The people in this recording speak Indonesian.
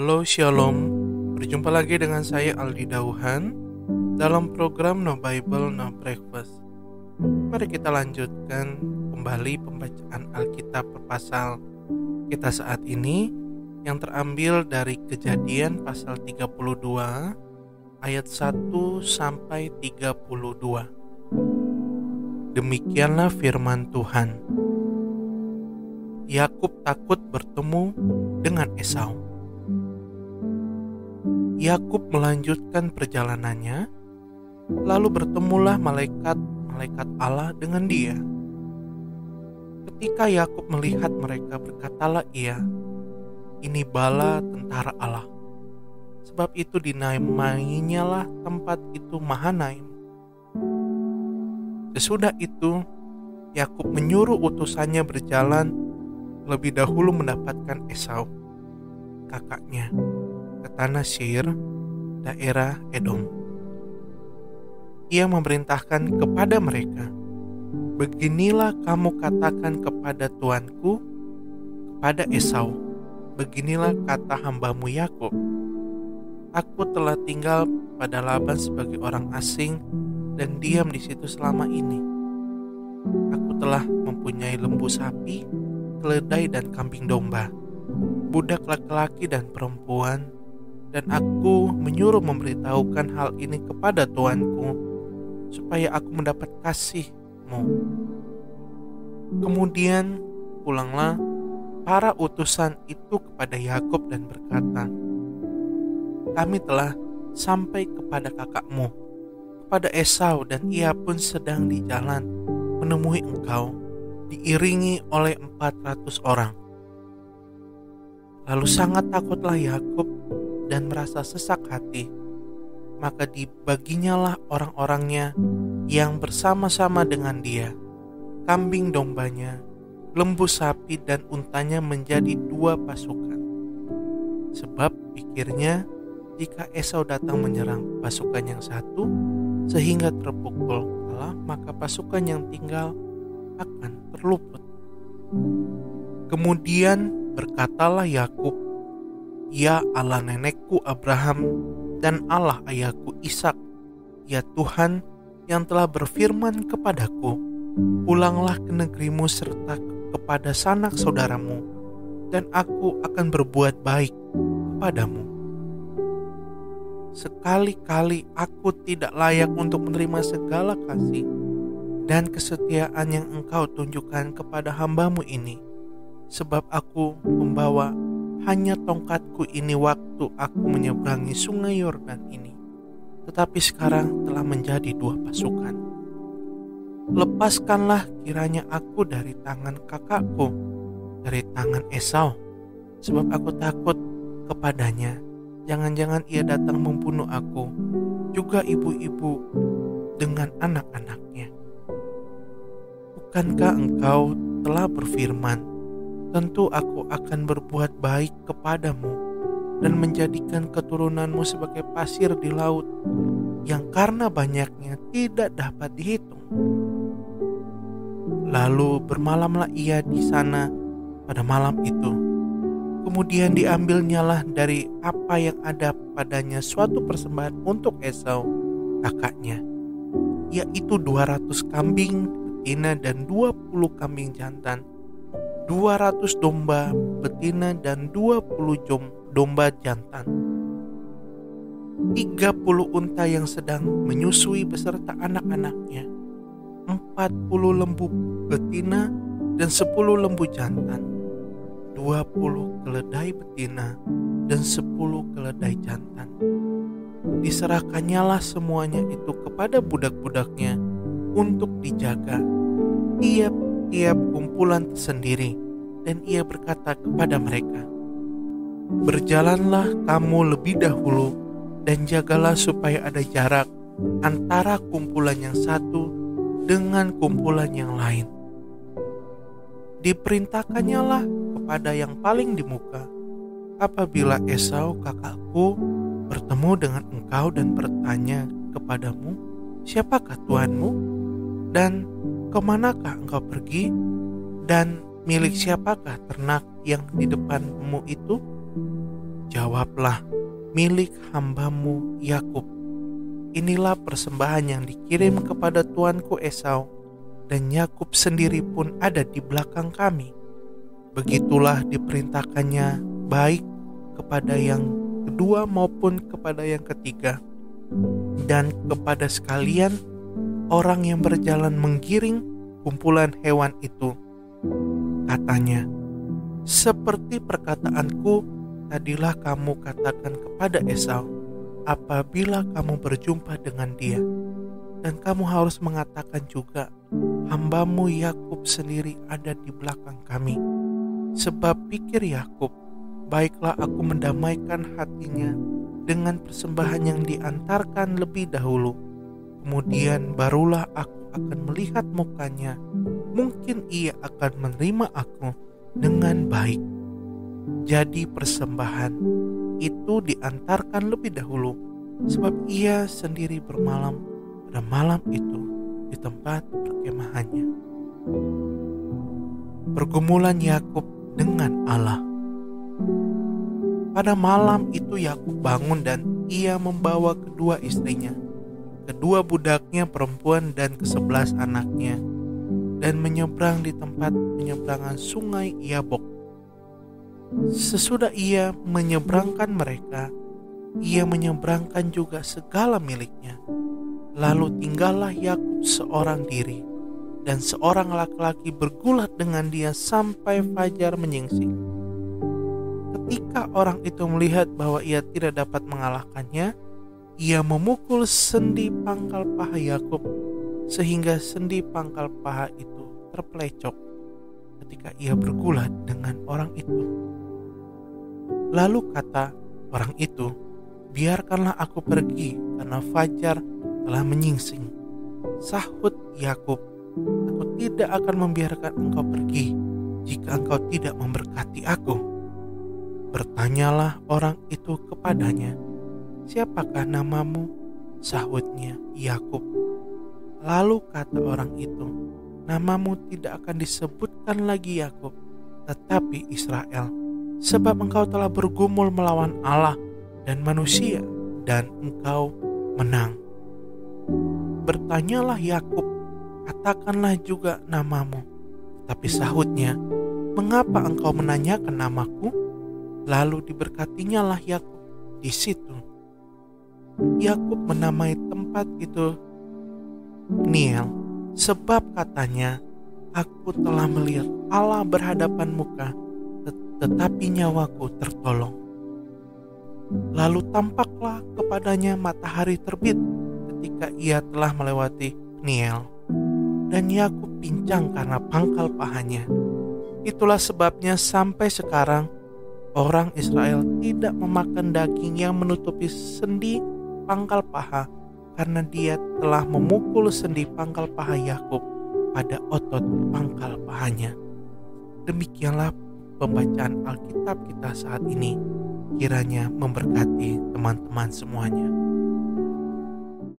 Halo Shalom, berjumpa lagi dengan saya Aldi Dauhan dalam program No Bible No Breakfast. Mari kita lanjutkan kembali pembacaan Alkitab per pasal kita saat ini yang terambil dari Kejadian pasal 32 ayat 1 sampai 32. Demikianlah firman Tuhan. Yakub takut bertemu dengan Esau. Yakub melanjutkan perjalanannya, lalu bertemulah malaikat Allah dengan dia. Ketika Yakub melihat mereka, berkatalah ia, "Ini bala tentara Allah." Sebab itu dinamainya lah tempat itu Mahanaim. Sesudah itu, Yakub menyuruh utusannya berjalan lebih dahulu mendapatkan Esau, kakaknya, ke tanah Seir, daerah Edom. Ia memerintahkan kepada mereka, "Beginilah kamu katakan kepada tuanku, kepada Esau, beginilah kata hambamu Yakub. Aku telah tinggal pada Laban sebagai orang asing dan diam di situ selama ini. Aku telah mempunyai lembu sapi, keledai dan kambing domba, budak laki-laki dan perempuan, dan aku menyuruh memberitahukan hal ini kepada tuanku, supaya aku mendapat kasih-Mu." Kemudian pulanglah para utusan itu kepada Yakub dan berkata, "Kami telah sampai kepada kakakmu, kepada Esau, dan ia pun sedang di jalan menemui engkau, diiringi oleh 400 orang. Lalu sangat takutlah Yakub dan merasa sesak hati. Maka dibaginyalah orang-orangnya yang bersama-sama dengan dia, kambing dombanya, lembu sapi dan untanya menjadi 2 pasukan. Sebab pikirnya, jika Esau datang menyerang pasukan yang satu sehingga terpukul kalah, maka pasukan yang tinggal akan terluput. Kemudian berkatalah Yakub, 'Ya Allah nenekku Abraham dan Allah ayahku Ishak, ya Tuhan yang telah berfirman kepadaku, pulanglah ke negerimu serta kepada sanak saudaramu, dan aku akan berbuat baik kepadamu. Sekali-kali aku tidak layak untuk menerima segala kasih dan kesetiaan yang engkau tunjukkan kepada hambamu ini, sebab aku membawa hanya tongkatku ini waktu aku menyeberangi sungai Yordan ini, tetapi sekarang telah menjadi 2 pasukan. Lepaskanlah kiranya aku dari tangan kakakku, dari tangan Esau, sebab aku takut kepadanya. Jangan-jangan ia datang membunuh aku, juga ibu-ibu dengan anak-anaknya. Bukankah engkau telah berfirman, tentu aku akan berbuat baik kepadamu dan menjadikan keturunanmu sebagai pasir di laut, yang karena banyaknya tidak dapat dihitung." Lalu bermalamlah ia di sana pada malam itu. Kemudian diambilnyalah dari apa yang ada padanya suatu persembahan untuk Esau, kakaknya, yaitu 200 kambing betina dan 20 kambing jantan, 200 domba betina dan 20 domba jantan, 30 unta yang sedang menyusui beserta anak-anaknya, 40 lembu betina dan 10 lembu jantan, 20 keledai betina dan 10 keledai jantan. Diserahkannyalah semuanya itu kepada budak-budaknya untuk dijaga tiap-tiap kumpulan sendiri, dan ia berkata kepada mereka, "Berjalanlah kamu lebih dahulu dan jagalah supaya ada jarak antara kumpulan yang satu dengan kumpulan yang lain." Diperintahkannyalah kepada yang paling di muka, "Apabila Esau kakakku bertemu dengan engkau dan bertanya kepadamu, 'Siapakah tuanmu?' dan 'Kemanakah engkau pergi?' dan 'Milik siapakah ternak yang di depanmu itu?' Jawablah, milik hambamu Yakub. Inilah persembahan yang dikirim kepada tuanku Esau, dan Yakub sendiri pun ada di belakang kami. Begitulah diperintahkannya, baik kepada yang kedua maupun kepada yang ketiga, dan kepada sekalian orang yang berjalan menggiring kumpulan hewan itu. Katanya, seperti perkataanku tadilah kamu katakan kepada Esau apabila kamu berjumpa dengan dia. Dan kamu harus mengatakan juga, hambamu Yakub sendiri ada di belakang kami. Sebab pikir Yakub, baiklah aku mendamaikan hatinya dengan persembahan yang diantarkan lebih dahulu. Kemudian barulah aku akan melihat mukanya. Mungkin ia akan menerima aku dengan baik. Jadi persembahan itu diantarkan lebih dahulu, sebab ia sendiri bermalam pada malam itu di tempat perkemahannya. Pergumulan Yakub dengan Allah. Pada malam itu Yakub bangun dan ia membawa kedua istrinya, kedua budaknya perempuan dan ke-11 anaknya, dan menyeberang di tempat penyeberangan sungai Yabok. Sesudah ia menyeberangkan mereka, ia menyeberangkan juga segala miliknya. Lalu tinggallah Yakub seorang diri, dan seorang laki-laki bergulat dengan dia sampai fajar menyingsing. Ketika orang itu melihat bahwa ia tidak dapat mengalahkannya, ia memukul sendi pangkal paha Yakub sehingga sendi pangkal paha itu terpelecok ketika ia bergulat dengan orang itu. Lalu kata orang itu, biarkanlah aku pergi karena fajar telah menyingsing. Sahut Yakub, aku tidak akan membiarkan engkau pergi jika engkau tidak memberkati aku. Bertanyalah orang itu kepadanya, siapakah namamu? Sahutnya, Yakub. Lalu kata orang itu, namamu tidak akan disebutkan lagi Yakub, tetapi Israel, sebab engkau telah bergumul melawan Allah dan manusia, dan engkau menang. Bertanyalah Yakub, katakanlah juga namamu. Tapi sahutnya, mengapa engkau menanyakan namaku? Lalu diberkatinya lah Yakub di situ. Yakub menamai tempat itu Peniel, sebab katanya, aku telah melihat Allah berhadapan muka, tetapi nyawaku tertolong. Lalu tampaklah kepadanya matahari terbit ketika ia telah melewati Peniel, dan Yakub pincang karena pangkal pahanya. Itulah sebabnya sampai sekarang orang Israel tidak memakan daging yang menutupi sendi pangkal paha, karena dia telah memukul sendi pangkal paha Yakub pada otot pangkal pahanya. Demikianlah pembacaan Alkitab kita saat ini. Kiranya memberkati teman-teman semuanya.